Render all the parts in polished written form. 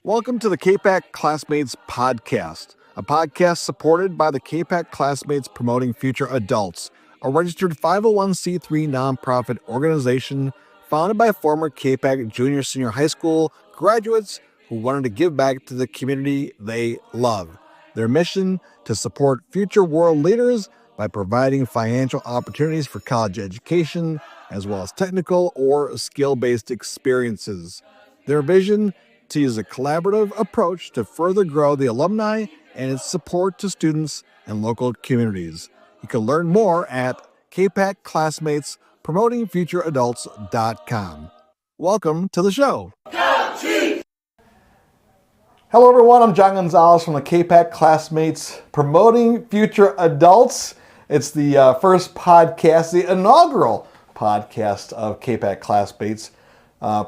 Welcome to the Capac Classmates Podcast, a podcast supported by the Capac Classmates Promoting Future Adults, a registered 501c3 nonprofit organization founded by former Capac Junior Senior High School graduates who wanted to give back to the community they love. Their mission to support future world leaders by providing financial opportunities for college education, as well as technical or skill-based experiences. Their vision to use a collaborative approach to further grow the alumni and its support to students and local communities. You can learn more at Capac Classmates PromotingFutureAdults.com. Welcome to the show. Hello, everyone. I'm John Gonzalez from the Capac Classmates Promoting Future Adults. It's the first podcast, the inaugural podcast of Capac Classmates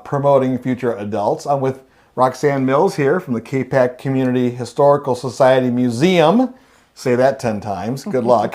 Promoting Future Adults. I'm with Roxann Mills here from the Capac Community Historical Society Museum. Say that 10 times. Good luck.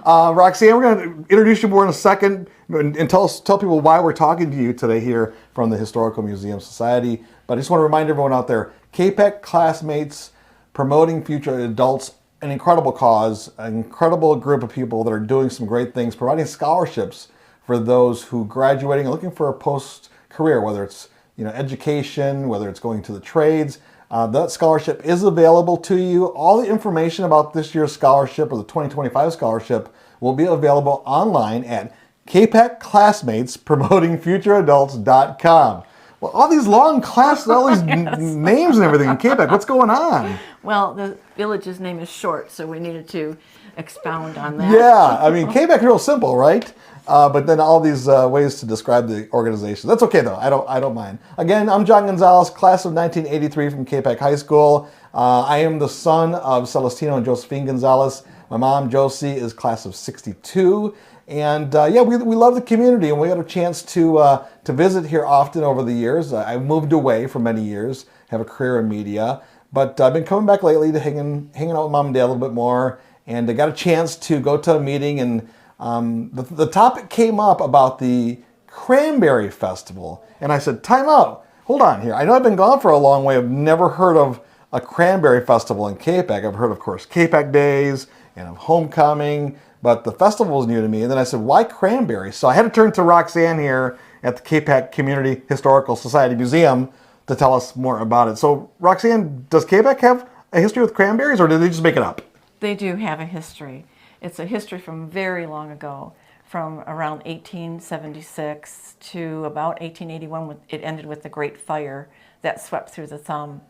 Roxann, we're going to introduce you more in a second and tell people why we're talking to you today here from the Historical Museum Society. But I just want to remind everyone out there, Capac Classmates Promoting Future Adults, an incredible cause, an incredible group of people that are doing some great things, providing scholarships for those who are graduating and looking for a post-career, whether it's education, whether it's going to the trades. That scholarship is available to you. All the information about this year's scholarship or the 2025 scholarship will be available online at Capac Classmates PromotingFutureAdults.com. Well, all these long classes, all these names and everything in Capac, what's going on? Well, the village's name is short, so we needed to expound on that. Yeah, I mean, Capac is real simple, right? But then all these ways to describe the organization. That's okay, though. I don't mind. Again, I'm John Gonzalez, class of 1983 from Capac High School. I am the son of Celestino and Josephine Gonzalez. My mom, Josie, is class of 62. And we love the community, and we had a chance to visit here often over the years. I moved away for many years, have a career in media, but I've been coming back lately to hanging out with mom and dad a little bit more, and I got a chance to go to a meeting, and the topic came up about the Cranberry Festival, and I said, time out, hold on here. I know I've been gone for a long way. I've never heard of a Cranberry Festival in Capac. I've heard, of course, Capac Days and of Homecoming, but the festival is new to me. And then I said, why cranberries? So I had to turn to Roxann here at the Capac Community Historical Society Museum to tell us more about it. So Roxann, does Capac have a history with cranberries, or did they just make it up? They do have a history. It's a history from very long ago, from around 1876 to about 1881. When it ended with the Great Fire that swept through the Thumb.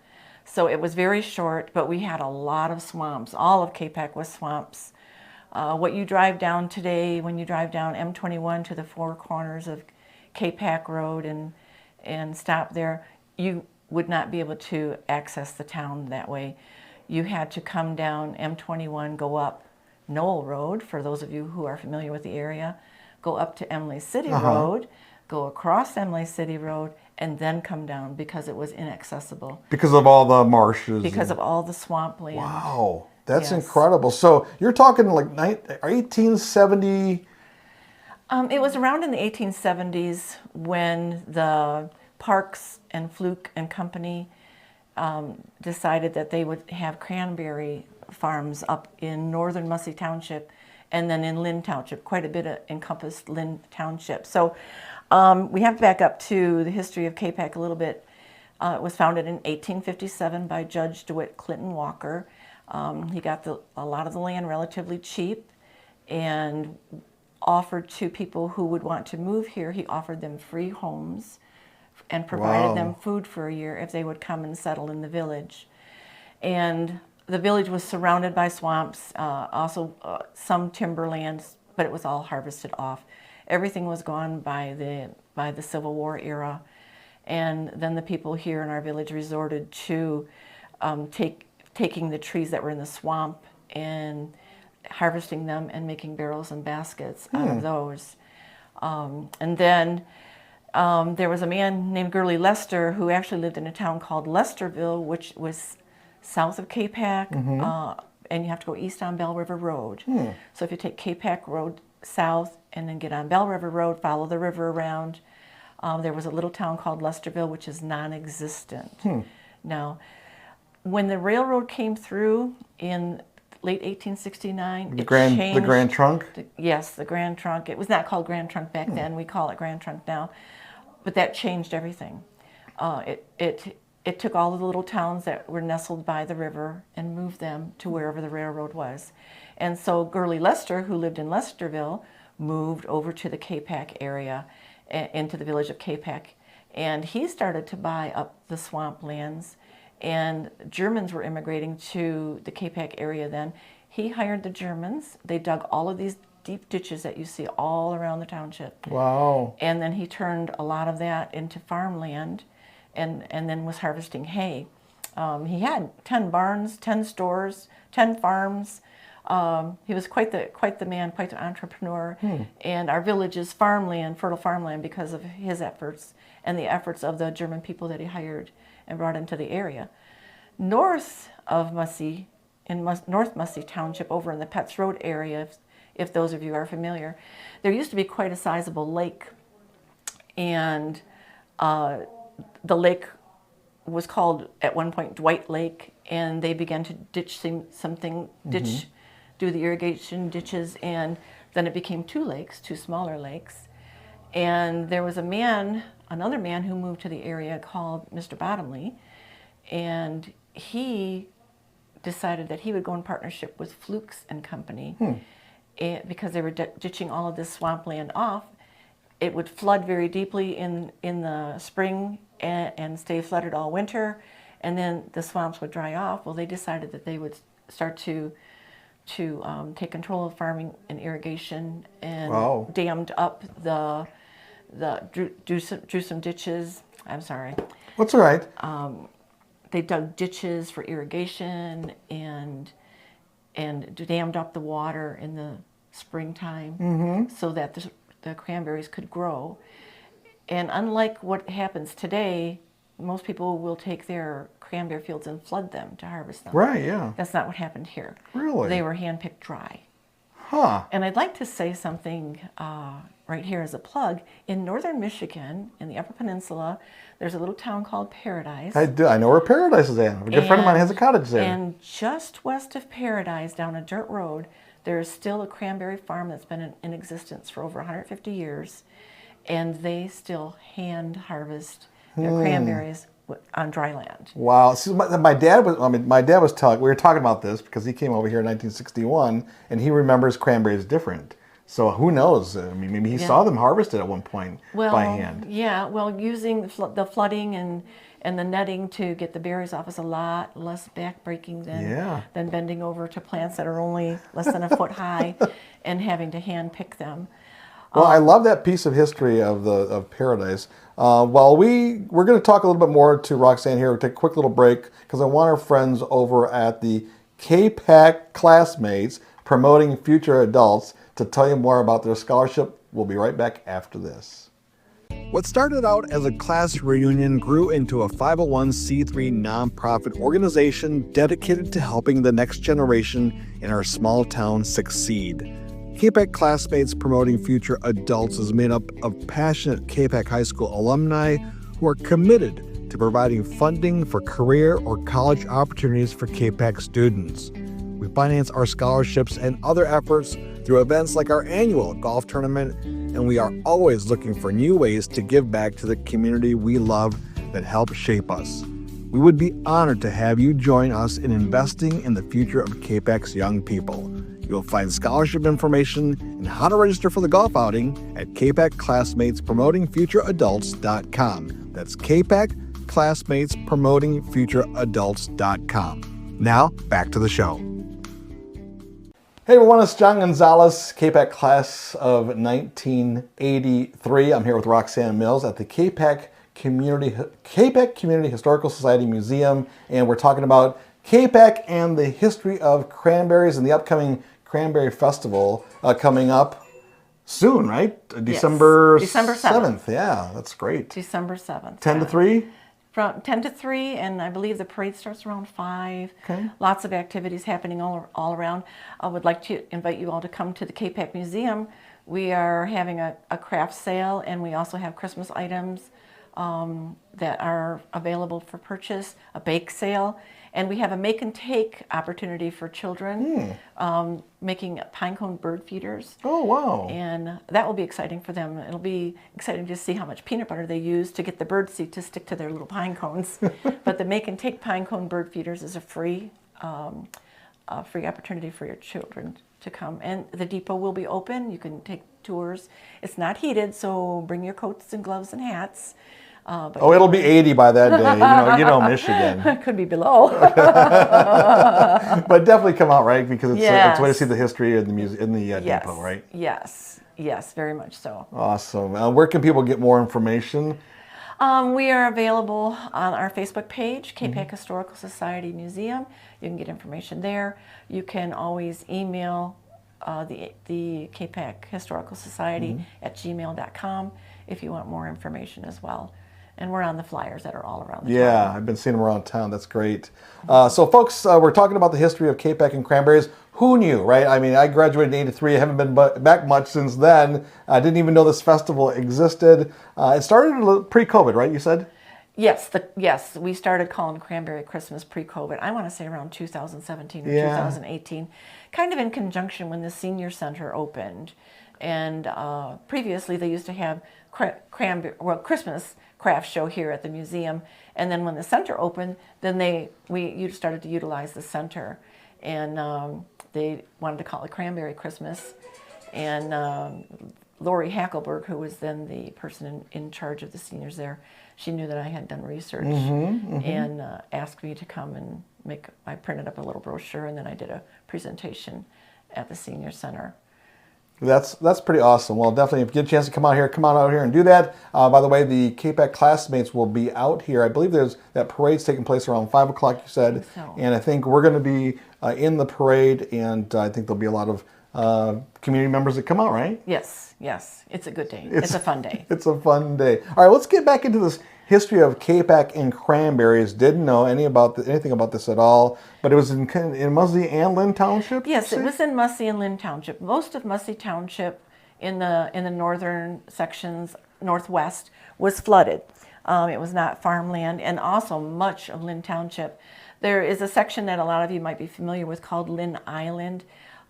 So it was very short, but we had a lot of swamps. All of Capac was swamps. What you drive down today, when you drive down M21 to the four corners of Capac Road and stop there, you would not be able to access the town that way. You had to come down M21, go up Knoll Road, for those of you who are familiar with the area, go up to Emily City Road, go across Emily City Road, and then come down because it was inaccessible. Because of all the marshes. Because of all the swampland. Wow, that's incredible. So you're talking like 1870? It was around in the 1870s when the Parks and Fluke and Company decided that they would have cranberry farms up in northern Mussey Township and then in Lynn Township. Quite a bit encompassed Lynn Township. So we have to back up to the history of Capac a little bit. It was founded in 1857 by Judge DeWitt Clinton Walker. He got a lot of the land relatively cheap and offered to people who would want to move here. He offered them free homes and provided them food for a year if they would come and settle in the village. And the village was surrounded by swamps, also some timberlands, but it was all harvested off. Everything was gone by the Civil War era, and then the people here in our village resorted to taking the trees that were in the swamp and harvesting them and making barrels and baskets out of those. And then there was a man named Gurley Lester who actually lived in a town called Lesterville, which was south of Capac, and you have to go east on Bell River Road. So if you take Capac Road south and then get on Bell River Road, follow the river around, there was a little town called Lesterville, which is non-existent. No. When the railroad came through in late 1869, The Grand Trunk? Yes, the Grand Trunk. It was not called Grand Trunk back then. We call it Grand Trunk now. But that changed everything. It took all of the little towns that were nestled by the river and moved them to wherever the railroad was. And so Gurley Lester, who lived in Lesterville, moved over to the Capac area, into the village of Capac. And he started to buy up the swamplands. And Germans were immigrating to the Capac area then. He hired the Germans. They dug all of these deep ditches that you see all around the township. Wow. And then he turned a lot of that into farmland and then was harvesting hay. He had 10 barns, 10 stores, 10 farms. He was quite the man, quite the entrepreneur. And our village is farmland, fertile farmland, because of his efforts and the efforts of the German people that he hired and brought into the area. North of Mussey, in North Mussey Township, over in the Petts Road area, if those of you are familiar, there used to be quite a sizable lake. And the lake was called at one point Dwight Lake, and they began to do the irrigation ditches, and then it became two smaller lakes. And there was another man who moved to the area called Mr. Bottomley, and he decided that he would go in partnership with Flukes and Company, because they were ditching all of this swampland off. It would flood very deeply in the spring and stay flooded all winter, and then the swamps would dry off. Well, they decided that they would start to take control of farming and irrigation, and dammed up drew some ditches. I'm sorry. What's all right? They dug ditches for irrigation and dammed up the water in the springtime so that the cranberries could grow. And unlike what happens today, most people will take their cranberry fields and flood them to harvest them. Right, yeah. That's not what happened here. Really? They were hand-picked dry. Huh. And I'd like to say something right here as a plug. In northern Michigan, in the Upper Peninsula, there's a little town called Paradise. I do. I know where Paradise is at. A good friend of mine has a cottage there. And just west of Paradise, down a dirt road, there is still a cranberry farm that's been in existence for over 150 years. And they still hand harvest their cranberries on dry land. Wow. See, my dad was telling, we were talking about this because he came over here in 1961 and he remembers cranberries different. So who knows? I mean, maybe he saw them harvested at one point by hand. Yeah, well, using the flooding and the netting to get the berries off is a lot less backbreaking than bending over to plants that are only less than a foot high and having to hand pick them. Well, I love that piece of history of Paradise. While we're going to talk a little bit more to Roxann here, we'll take a quick little break because I want our friends over at the Capac Classmates Promoting Future Adults to tell you more about their scholarship. We'll be right back after this. What started out as a class reunion grew into a 501c3 nonprofit organization dedicated to helping the next generation in our small town succeed. Capac Classmates Promoting Future Adults is made up of passionate Capac High School alumni who are committed to providing funding for career or college opportunities for Capac students. We finance our scholarships and other efforts through events like our annual golf tournament, and we are always looking for new ways to give back to the community we love that helps shape us. We would be honored to have you join us in investing in the future of Capac's young people. You'll find scholarship information and how to register for the golf outing at CapacClassmatesPromotingFutureAdults.com. That's CapacClassmatesPromotingFutureAdults.com. Now, back to the show. Hey everyone, it's John Gonzalez, Capac class of 1983. I'm here with Roxann Mills at the Capac Community Historical Society Museum, and we're talking about Capac and the history of cranberries and the upcoming Cranberry Festival coming up soon, right? December 7th. Yeah, that's great. December 7th. 10 to 3? From 10 to 3, and I believe the parade starts around 5. Okay. Lots of activities happening all around. I would like to invite you all to come to the Capac Museum. We are having a craft sale, and we also have Christmas items that are available for purchase, a bake sale, and we have a make and take opportunity for children, making pine cone bird feeders. Oh, wow. And that will be exciting for them. It'll be exciting to see how much peanut butter they use to get the bird seed to stick to their little pine cones. But the make and take pine cone bird feeders is a free opportunity for your children to come. And the depot will be open. You can take tours. It's not heated, so bring your coats and gloves and hats. But it'll be 80 by that day. Michigan. It could be below. But definitely come out, right? Because it's a way to see the history of the music in the depot, right? Yes, very much so. Awesome. Where can people get more information? We are available on our Facebook page, Capac Historical Society Museum. You can get information there. You can always email the Capac Historical Society at gmail.com if you want more information as well. And we're on the flyers that are all around the town. Yeah, I've been seeing them around town. That's great. So, folks, we're talking about the history of Capac and Cranberries. Who knew, right? I mean, I graduated in '83. I haven't been back much since then. I didn't even know this festival existed. It started pre-COVID, right, you said? Yes, we started calling Cranberry Christmas pre-COVID. I want to say around 2017 or 2018, kind of in conjunction when the senior center opened. And previously they used to have Christmas craft show here at the museum, and then when the center opened, then we started to utilize the center, and they wanted to call it Cranberry Christmas. And Lori Hackelberg, who was then the person in charge of the seniors there, she knew that I had done research and asked me to come and I printed up a little brochure, and then I did a presentation at the senior center. That's pretty awesome. Well, definitely, if you get a chance to come out here and do that. By the way, the Capac Classmates will be out here. I believe that parade's taking place around 5 o'clock, you said. So. And I think we're going to be in the parade, and I think there'll be a lot of community members that come out, right? Yes. It's a good day. It's a fun day. It's a fun day. All right, let's get back into this history of Capac and Cranberries. Didn't know anything about this at all, but it was in Mussey and Lynn Township? Yes, it was in Mussey and Lynn Township. Most of Mussey Township in the northern sections, northwest, was flooded. It was not farmland, and also much of Lynn Township. There is a section that a lot of you might be familiar with called Lynn Island.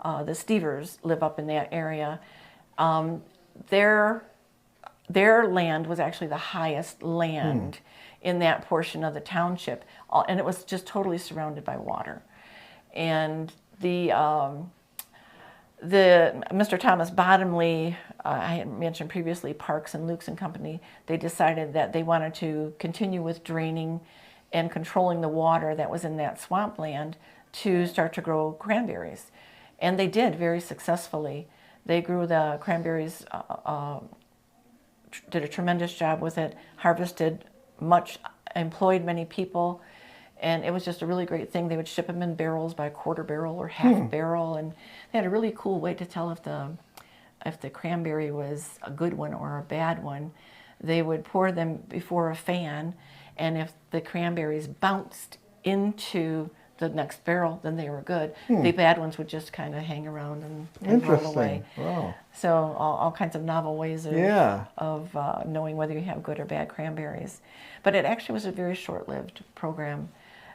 The Stevers live up in that area. Their land was actually the highest land in that portion of the township, and it was just totally surrounded by water. And the Mr. Thomas Bottomley, I had mentioned previously, Parks and Luke's and Company, they decided that they wanted to continue with draining and controlling the water that was in that swampland to start to grow cranberries. And they did very successfully. They grew the cranberries, did a tremendous job with it, harvested much, employed many people, and it was just a really great thing. They would ship them in barrels by a quarter barrel or half barrel, and they had a really cool way to tell if the cranberry was a good one or a bad one. They would pour them before a fan, and if the cranberries bounced into the next barrel, then they were good. The bad ones would just kind of hang around and roll away. Wow. So all kinds of novel ways of knowing whether you have good or bad cranberries. But it actually was a very short-lived program.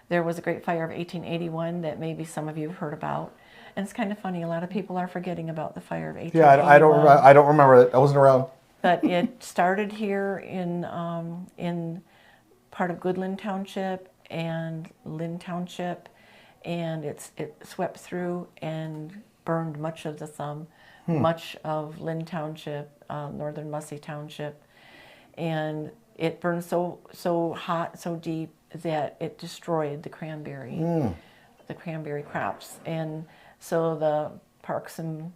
There was a Great Fire of 1881 that maybe some of you have heard about. And it's kind of funny, a lot of people are forgetting about the fire of 1881. Yeah, I don't remember it. I wasn't around. But it started here in part of Goodland Township and Lynn Township, and it swept through and burned much of the thumb, much of Lynn Township, northern Mussey Township, and it burned so hot, so deep that it destroyed the cranberry crops, and so the Parks and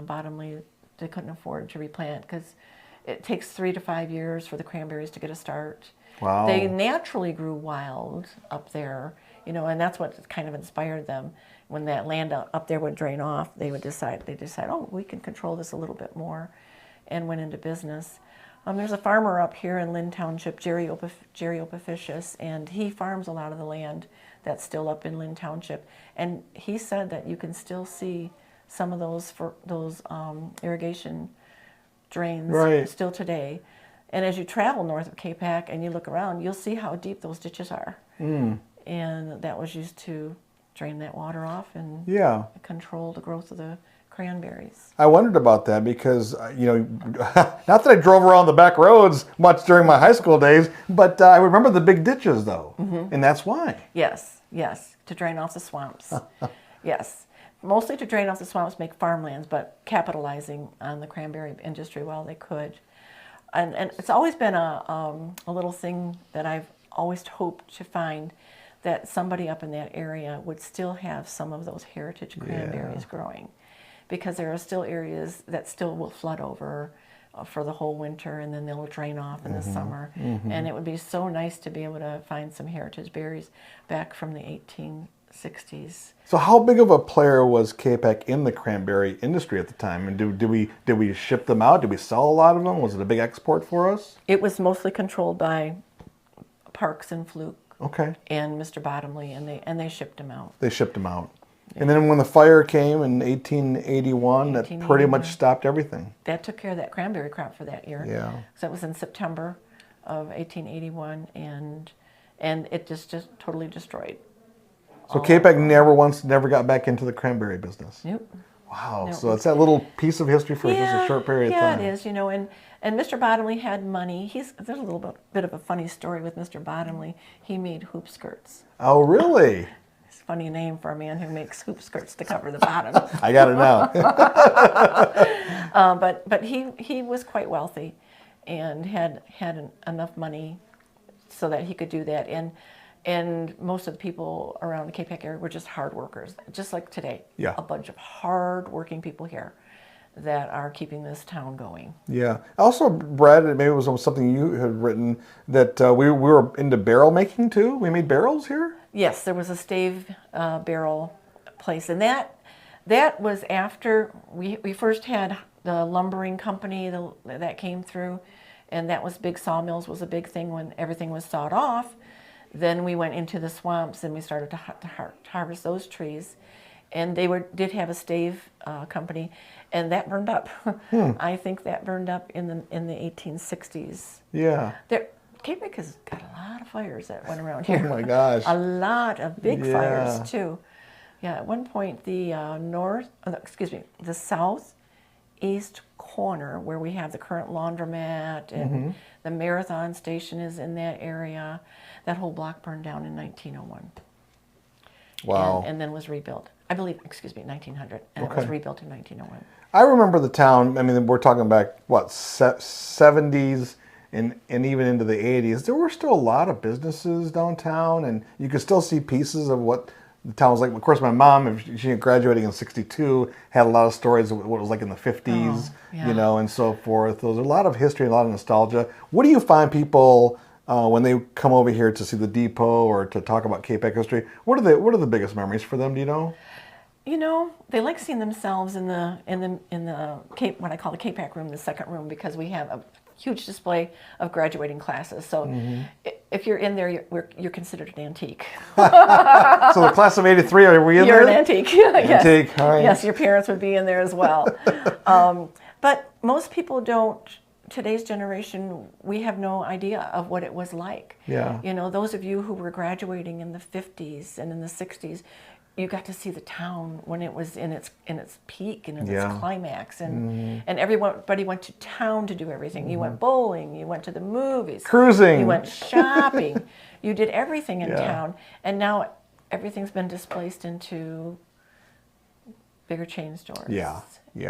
Bottomley, they couldn't afford to replant because it takes 3 to 5 years for the cranberries to get a start. Wow. They naturally grew wild up there, and that's what kind of inspired them. When that land up there would drain off, they decide, oh, we can control this a little bit more, and went into business. There's a farmer up here in Lynn Township, Jerry Opaficius, and he farms a lot of the land that's still up in Lynn Township. And he said that you can still see some of those irrigation drains still today. And as you travel north of Capac and you look around, you'll see how deep those ditches are. And that was used to drain that water off and control the growth of the cranberries. I wondered about that because, not that I drove around the back roads much during my high school days, but I remember the big ditches, though, and that's why. Yes, to drain off the swamps. Yes, mostly to drain off the swamps, make farmlands, but capitalizing on the cranberry industry while they could. And it's always been a little thing that I've always hoped to find, that somebody up in that area would still have some of those heritage cranberries growing, because there are still areas that still will flood over for the whole winter, and then they'll drain off in the summer. And it would be so nice to be able to find some heritage berries back from the 1860s. So how big of a player was Capac in the cranberry industry at the time? And did we ship them out? Did we sell a lot of them? Was it a big export for us? It was mostly controlled by Parks and Fluke. Okay. And Mr. Bottomley, and they shipped them out. They shipped them out. Yeah. And then when the fire came in 1881, that pretty much stopped everything. That took care of that cranberry crop for that year. Yeah. So it was in September of 1881, and it just totally destroyed. So Capac never got back into the cranberry business. Nope. Wow. Nope. So it's that little piece of history for just a short period of time. Yeah, it is. And Mr. Bottomley had money. There's a little bit of a funny story with Mr. Bottomley. He made hoop skirts. Oh, really? It's a funny name for a man who makes hoop skirts to cover the bottom. I got it now. But he was quite wealthy, and had enough money so that he could do that. And most of the people around the Capac area were just hard workers, just like today. Yeah. A bunch of hard working people here that are keeping this town going. Yeah. Also, Brad, maybe it was something you had written, that we were into barrel making too. We made barrels here? Yes, there was a stave barrel place, and that was after we first had the lumbering company that came through, and that was big. Sawmills was a big thing when everything was sawed off. Then we went into the swamps and we started to harvest those trees, and they did have a stave company, and that burned up. I think that burned up in the 1860s. Yeah. Capac has got a lot of fires that went around here. Oh my gosh. A lot of big fires too. Yeah, at one point the southeast corner where we have the current laundromat and the marathon station is in that area. That whole block burned down in 1901. Wow. And then was rebuilt. 1900, and it was rebuilt in 1901. I remember the town. I mean, we're talking back, 70s and even into the 80s. There were still a lot of businesses downtown, and you could still see pieces of what the town was like. Of course, my mom, if she graduating in 62, had a lot of stories of what it was like in the 50s, and so forth. There's a lot of history, a lot of nostalgia. What do you find people when they come over here to see the depot or to talk about Capac history? What are the biggest memories for them? Do you know? They like seeing themselves in the what I call the Capac room, the second room, because we have a huge display of graduating classes. So if you're in there, you're considered an antique. So the class of '83, are we in you're there? You're an antique. Yes. Antique. All right. Yes, your parents would be in there as well. But most people don't. Today's generation, we have no idea of what it was like. Yeah. Those of you who were graduating in the 50s and in the 60s, you got to see the town when it was in its peak and in its climax, and everybody went to town to do everything. You went bowling, you went to the movies, cruising, you went shopping, you did everything in town, and now everything's been displaced into bigger chain stores. Yeah.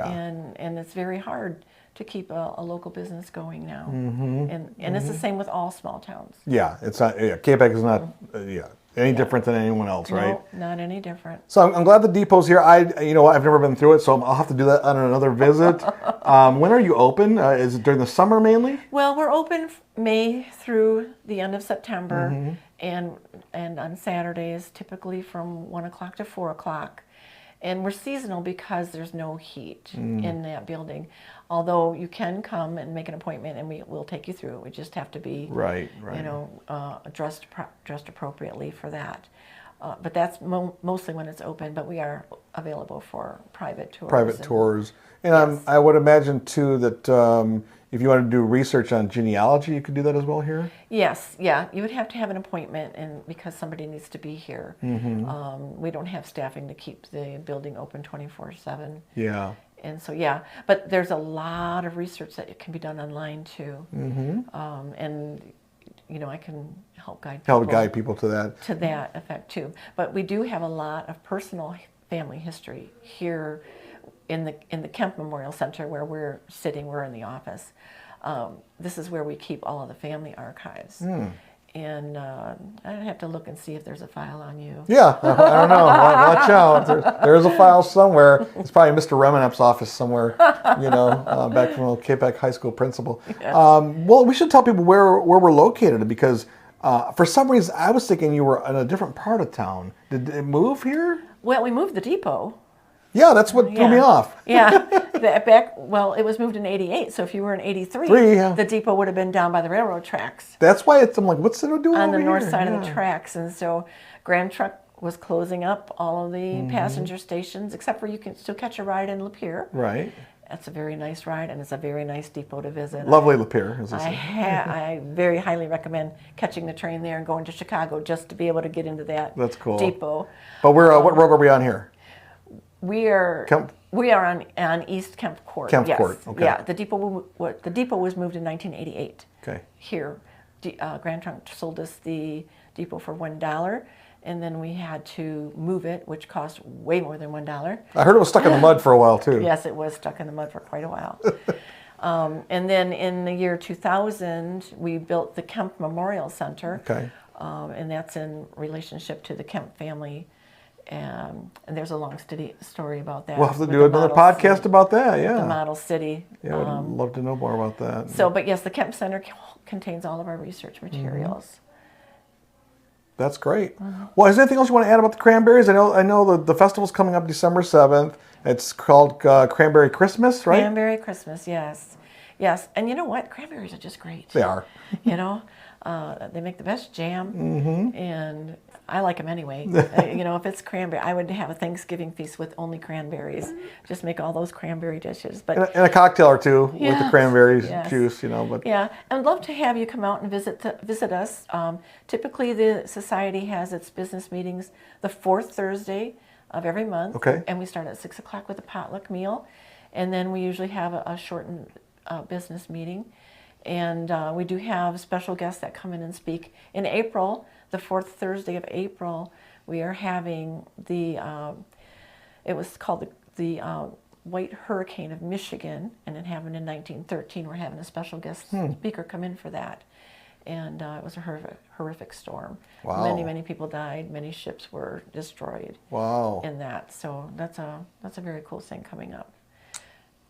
And it's very hard to keep a local business going now, and it's the same with all small towns. Yeah, it's not. Yeah, Capac is not. Any different than anyone else, right? No, not any different. So I'm glad the depot's here. I've never been through it, so I'll have to do that on another visit. When are you open? Is it during the summer mainly? Well, we're open May through the end of September, and on Saturdays, typically from 1 o'clock to 4 o'clock. And we're seasonal because there's no heat in that building. Although you can come and make an appointment, and we'll take you through it. We just have to be dressed appropriately for that. But that's mostly when it's open. But we are available for private tours. And I would imagine too that if you want to do research on genealogy, you could do that as well here? Yes, yeah. You would have to have an appointment and because somebody needs to be here. We don't have staffing to keep the building open 24/7. Yeah. And so, yeah. But there's a lot of research that can be done online, too. And, I can help guide people to that. To that effect, too. But we do have a lot of personal family history here in the Kemp Memorial Center where we're sitting. We're in the office. This is where we keep all of the family archives. And I'd have to look and see if there's a file on you. Yeah, I don't know. Watch out. There's a file somewhere. It's probably Mr. Remenap's office somewhere, back from a Capac High School principal. Yes. Well, we should tell people where we're located because for some reason I was thinking you were in a different part of town. Did it move here? Well, we moved the depot. Yeah, that's what threw me off. Yeah, it was moved in '88. So if you were in '83, the depot would have been down by the railroad tracks. That's why I'm like, what's it doing on the over north here? side of the tracks? And so Grand Truck was closing up all of the passenger stations, except for you can still catch a ride in Lapeer. Right. That's a very nice ride, and it's a very nice depot to visit. Lovely Lapeer, as I very highly recommend catching the train there and going to Chicago just to be able to get into that That's cool. depot. But we're what road are we on here? We are on East Kemp Court. Kemp Court. Okay. Yeah, the depot was moved in 1988. Okay. Here, Grand Trunk sold us the depot for $1, and then we had to move it, which cost way more than $1. I heard it was stuck in the mud for a while too. Yes, it was stuck in the mud for quite a while. And then in the year 2000, we built the Kemp Memorial Center. Okay. And that's in relationship to the Kemp family. And there's a long story about that. We'll have to do another podcast about that, yeah. The model city. Yeah, I would love to know more about that. So, but yes, the Kemp Center contains all of our research materials. That's great. Well, is there anything else you want to add about the Cranberries? I know the festival's coming up December 7th. It's called Cranberry Christmas, right? Cranberry Christmas, yes. Yes, and you know what? Cranberries are just great. They are. They make the best jam, and I like them anyway. If it's cranberry, I would have a Thanksgiving feast with only cranberries. Just make all those cranberry dishes. But and a cocktail or two with the cranberries juice, But yeah, I'd love to have you come out and visit us. Typically, the society has its business meetings the fourth Thursday of every month. Okay. And we start at 6 o'clock with a potluck meal, and then we usually have a shortened business meeting. And we do have special guests that come in and speak. In April, the fourth Thursday of April, we are having it was called the White Hurricane of Michigan, and it happened in 1913. We're having a special guest speaker come in for that. And it was a horrific storm. Wow. Many people died. Many ships were destroyed. Wow. In that. So that's a very cool thing coming up.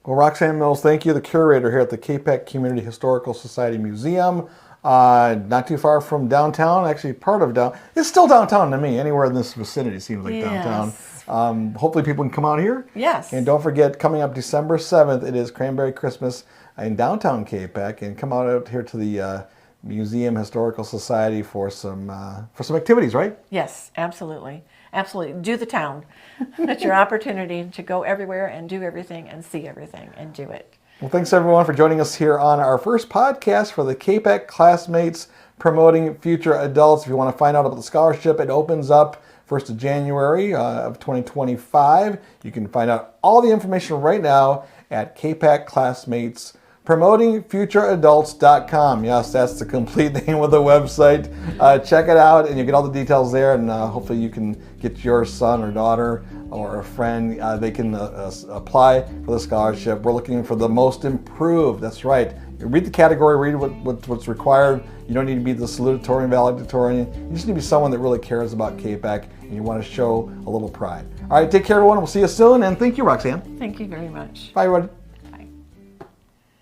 Well, Roxann Mills, thank you, the curator here at the Capac Community Historical Society Museum. Not too far from downtown, actually part of downtown. It's still downtown to me. Anywhere in this vicinity seems like downtown. Hopefully people can come out here. Yes. And don't forget, coming up December 7th, it is Cranberry Christmas in downtown Capac. And come out here to the Museum Historical Society for some activities, right? Yes, absolutely. Absolutely. Do the town. It's your opportunity to go everywhere and do everything and see everything and do it. Well, thanks everyone for joining us here on our first podcast for the Capac Classmates Promoting Future Adults. If you want to find out about the scholarship, it opens up 1st of January of 2025. You can find out all the information right now at Capac Classmates PromotingFutureAdults.com. Yes, that's the complete name of the website. Check it out, and you get all the details there. And hopefully, you can get your son or daughter or a friend. They can apply for the scholarship. We're looking for the most improved. That's right. You read the category, read what's required. You don't need to be the salutatorian, valedictorian. You just need to be someone that really cares about Capac, and you want to show a little pride. All right, take care, everyone. We'll see you soon, and thank you, Roxann. Thank you very much. Bye, everybody.